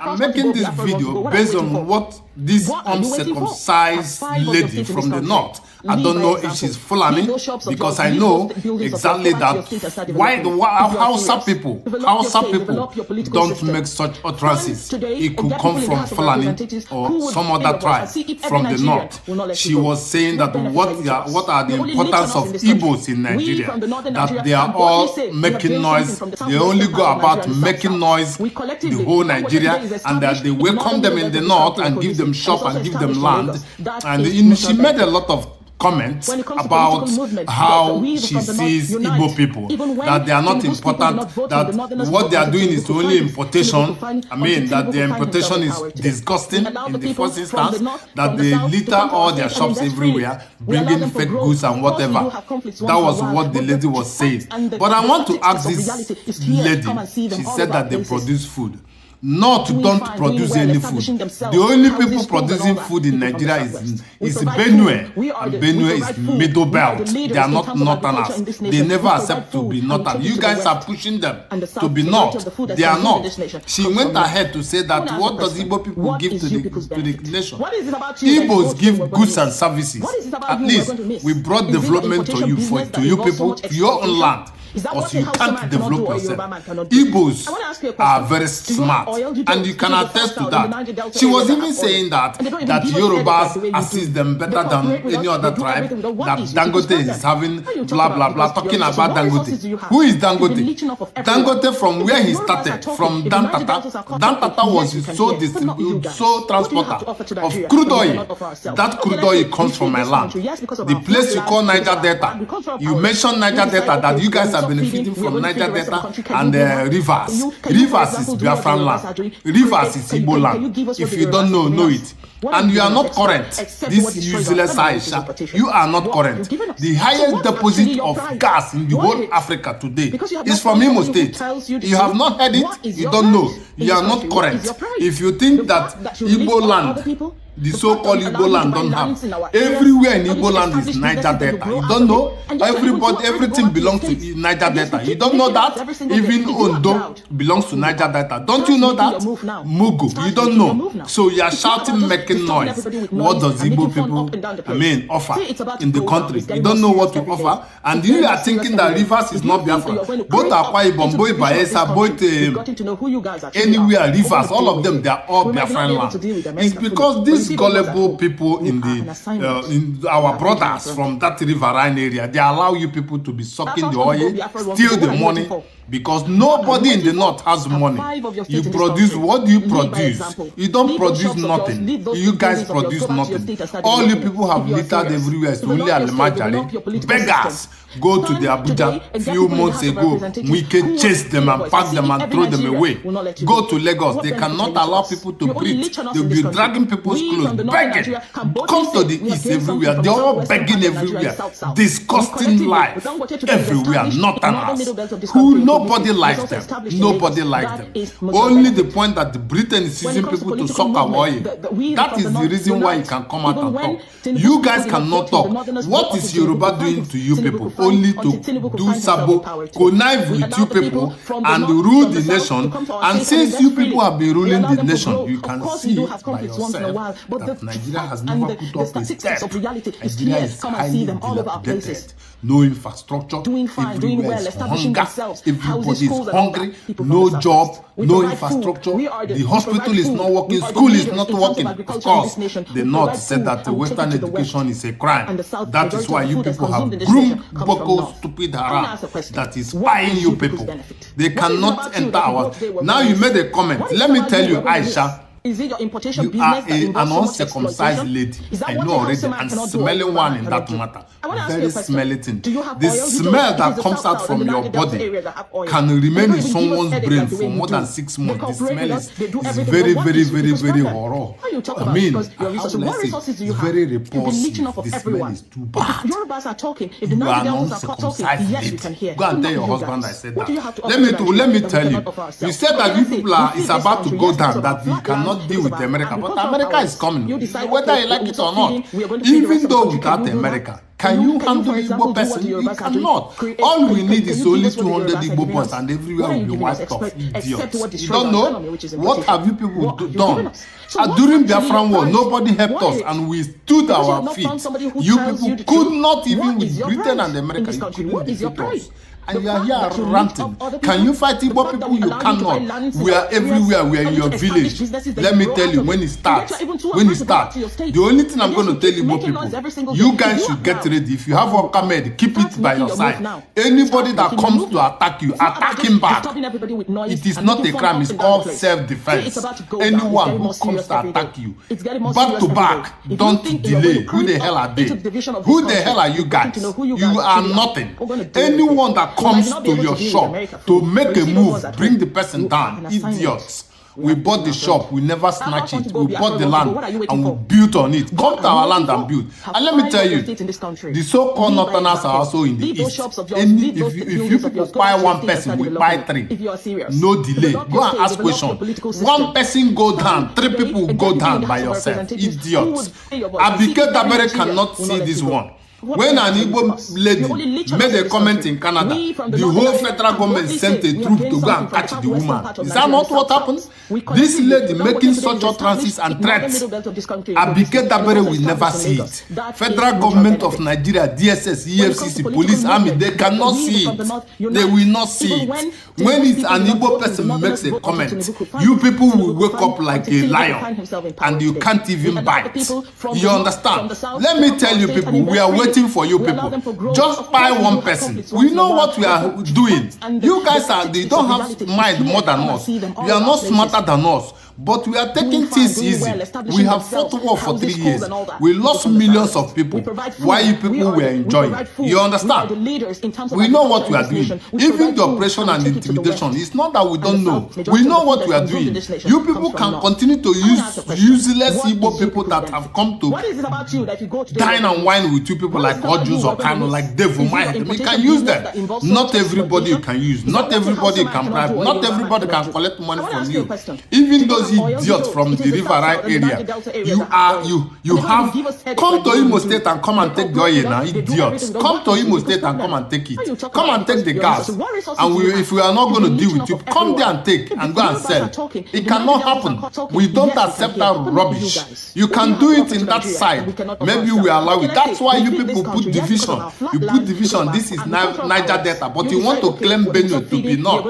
I'm making this video based on what this uncircumcised lady from the north, I don't know if she's Fulani, because I know exactly that Hausa people don't make such utterances. It could come from Fulani or some other tribe from the north. She was saying that what are the importance of Igbos in Nigeria, that they are all making noise, they only go about making noise the whole Nigeria, and that they welcome them in the north and give them shop and give them land. And she made a lot of comments about how she sees Igbo people, that they are not important, that what they are doing is only importation. I mean, that the importation is disgusting in the first instance, that they litter all their shops everywhere, bringing fake goods and whatever. That was what the lady was saying. But I want to ask this lady, she said that they produce food. Not don't produce any food. The only people producing food in Nigeria is Benue. And Benue is middle belt. They are not northerners. They never accept to be northern. You guys are pushing them to be north. They are not. She went ahead to say that what does Igbo people give to the nation? Igbos give goods and services. At least we brought development to you people, to your own land. Because you can't develop yourself. Igbos are very smart, and you can attest to that. She was even saying that Yorubas assist them better than any other tribe, that Dangote is having blah blah blah, talking about Dangote. Who is Dangote? Dangote, from where he started, from Dantata. Dantata was sole transporter of crude oil. That crude oil comes from my land. The place you call Niger Delta, you mentioned Niger Delta, that you guys are benefiting from Niger Delta and Rivers. Rivers is Biafran land. Rivers is Igbo land. If you don't know it. And you are not current. This useless Aisha, you are not current. The highest deposit of gas in the whole Africa today is from Imo State. You have not heard it, you don't know. You are not current. If you think that Igbo land, the so-called Igbo land, don't have. Everywhere in Igbo land is Niger Delta. You don't know? Everything belongs to Niger Delta. You don't know that? Even Ondo belongs to Niger Delta. Don't you know that? Mugu. You don't know. So you are shouting, making noise. What does Igbo people, offer in the country? You don't know what to offer. And you are thinking that Rivers is not Biafra. Both Akwa Ibom, both Bayelsa, both anywhere, Rivers, all of them, they are all Biafran land. It's because these gullible people in our brothers from that riverine area, they allow you people to be sucking the oil, steal the money, because nobody in the north has money. You produce, what do you produce? You don't produce nothing. You guys produce nothing. All you people have littered everywhere. It's only Alemajari. Beggars go to the Abuja few months ago. We can chase them and pack them and throw them away. Go to Lagos. They cannot allow people to breathe. They'll be dragging people's clothes, begging. Come to the east everywhere. They're all begging everywhere. Disgusting life everywhere. Northerners who nobody likes them. Nobody likes them. Only the point that the Britain is using people to suck our oil. That is the reason why you can come out and talk. You guys cannot talk. What is Yoruba doing to you people? Only to do sabo, connive with you people and rule the nation. And since you people have been ruling the nation, you can see by yourself that Nigeria has never put up a step. Nigeria is highly dilapidated. No infrastructure, everywhere is hunger, everybody is hungry, no job, no infrastructure, the hospital is not working, school is not working. Of course, the North said that Western education is a crime. That is why you people have groomed Boko stupid haram that is buying you people. They cannot enter our... Now you made a comment. Let me tell you, Aisha, is it your importation business an uncircumcised lady? I know already, and smelling one in that matter. Very smelly thing. The smell that comes out from your body can remain in someone's brain for more than 6 months. The smell is very, very, very, very horror. I mean, how will I say? It's very repulsive. The smell is too bad. You are an uncircumcised lady. Go and tell your husband I said that. Let me tell you. You said that you people it's about to go down, that you cannot deal with America, but America is coming, whether you like it or not. Even though without America, Can you handle Igbo person? You cannot. All we need is only 200 Igbo boys and everywhere will be wiped off. Idiots. You don't know? What have you people done? During the Biafran War, nobody helped us and we stood our feet. You people could not even with Britain and America. You couldn't defeat us. And you are here ranting. Can you fight Igbo people? You cannot. We are everywhere. We are in your village. Let me tell you, when it starts, the only thing I'm going to tell Igbo people, you guys should get ready. If you have a command, keep it by your side. Anybody that comes to attack you, attack him back. It is not a crime. It's called self-defense. Anyone who comes to attack you, back to back, don't delay. Who the hell are they? Who the hell are you guys? You are nothing. Anyone that comes to your shop to make a move, bring the person down. Idiots. We bought the shop, we never snatch it. We bought the land and we built on it. Come to our land and build. And let me tell you, the so-called Northerners are also in the east. If you people buy one person, we buy three. No delay. Go and ask questions. One person go down, three people go down by yourself. Idiots. Abike Dabere cannot see this one. When an Igbo lady made a comment in Canada, the whole federal government sent a troop to go and catch the woman. Is that not what happened? This lady making such utterances and threats, Abike Dabere will never see it. Federal government of Nigeria, DSS, EFCC, police, army, they cannot see it. They will not see it. When it's an Igbo person makes a comment, you people will wake up like a lion and you can't even bite. You understand? Let me tell you people, we are waiting for you people. Just buy one person. We know what we are doing. You guys they don't have mind more than us. You are not smarter than us. But we are taking things easy. We have fought war for 3 years. We lost millions of people. Why you people were enjoying? You understand? We know what we are doing. Even the oppression and intimidation, it's not that we don't know. We know what we are doing. You people can continue to use useless Igbo people that have come to dine and wine with you people like Ojus or Kano, like Devil Mind. We can use them. Not everybody you can use. Not everybody can bribe. Not everybody can collect money from you. Even those idiots from the River area, you have come to Imo State and come and take the oil now, idiots. Come to Imo State and come and take it. Come and take the gas. And if we are not going to deal with you, come there and take and go and sell. It cannot happen. We don't accept that rubbish. You can do it in that side. Maybe we allow it. That's why you people put division. You put division. This is Niger Delta, but you want to claim Benue to be north.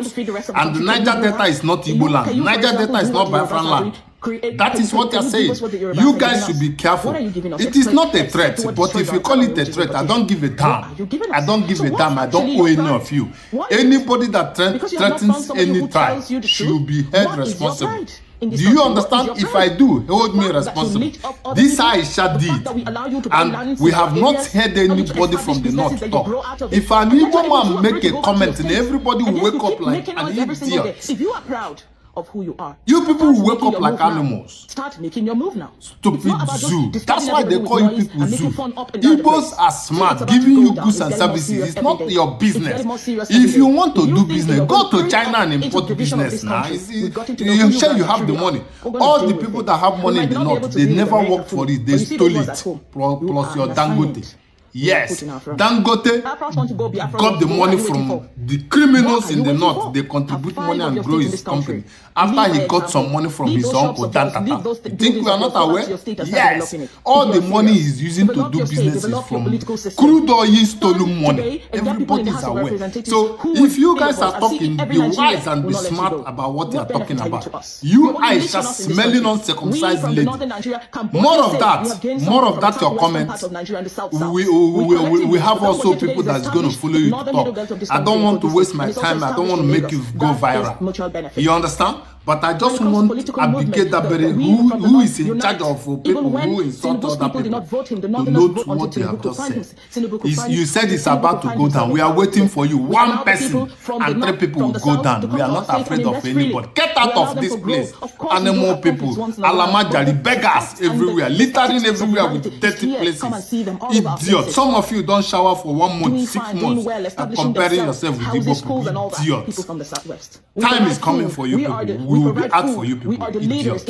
And the Niger Delta is not Igbo land. Niger Delta is not Biafran land. That is what they are saying. You guys should be careful. It is not a threat, but if you call it a threat, I don't give a damn. I don't give a damn. I don't owe any of you. Anybody that threatens any tribe should be held responsible. Do you understand? If I do, hold me responsible. This Aisha did, and we have not heard anybody from the north talk. If an Igbo man make a comment, and everybody will wake up like an idiot. If you are proud of who you are, you people will wake up like animals. Start making your move now. Stupid zoo. That's why they call you people zoo. Igbos are smart, giving you goods and services. It's not your business. If you want to do business, go to China and import business now. You're sure you have the money. All the people that have money in the north, they never worked for it. They stole it. Plus your Dangote. Yes, Dangote got the money from the criminals in the north. They contribute money and grow his company. After he got some money from his uncle, Dantata. You think we are not aware? Yes, all the money he's using to do business is from crude oil stolen money. Everybody is aware. So if you guys are talking, be wise and be smart about what you are talking about. You are just smelling uncircumcised lady. More of that, your comments. We have also people that's going to follow you to talk. I don't want to waste my time. I don't want to make you go viral. You understand? But I just want Abike Dabere, who is in charge of people who insult other people, to note what you have just said. You said it's about to go down. We are waiting for you. One person and three people will go down. We are not afraid of anybody. Get out of this place. Animal people, Alamajari, beggars everywhere, littering everywhere with dirty places. Idiots. Some of you don't shower for 1 month, 6 months, and comparing yourself with Igbo people. Idiots. Time is coming for you people. We will be out for you people, idiots.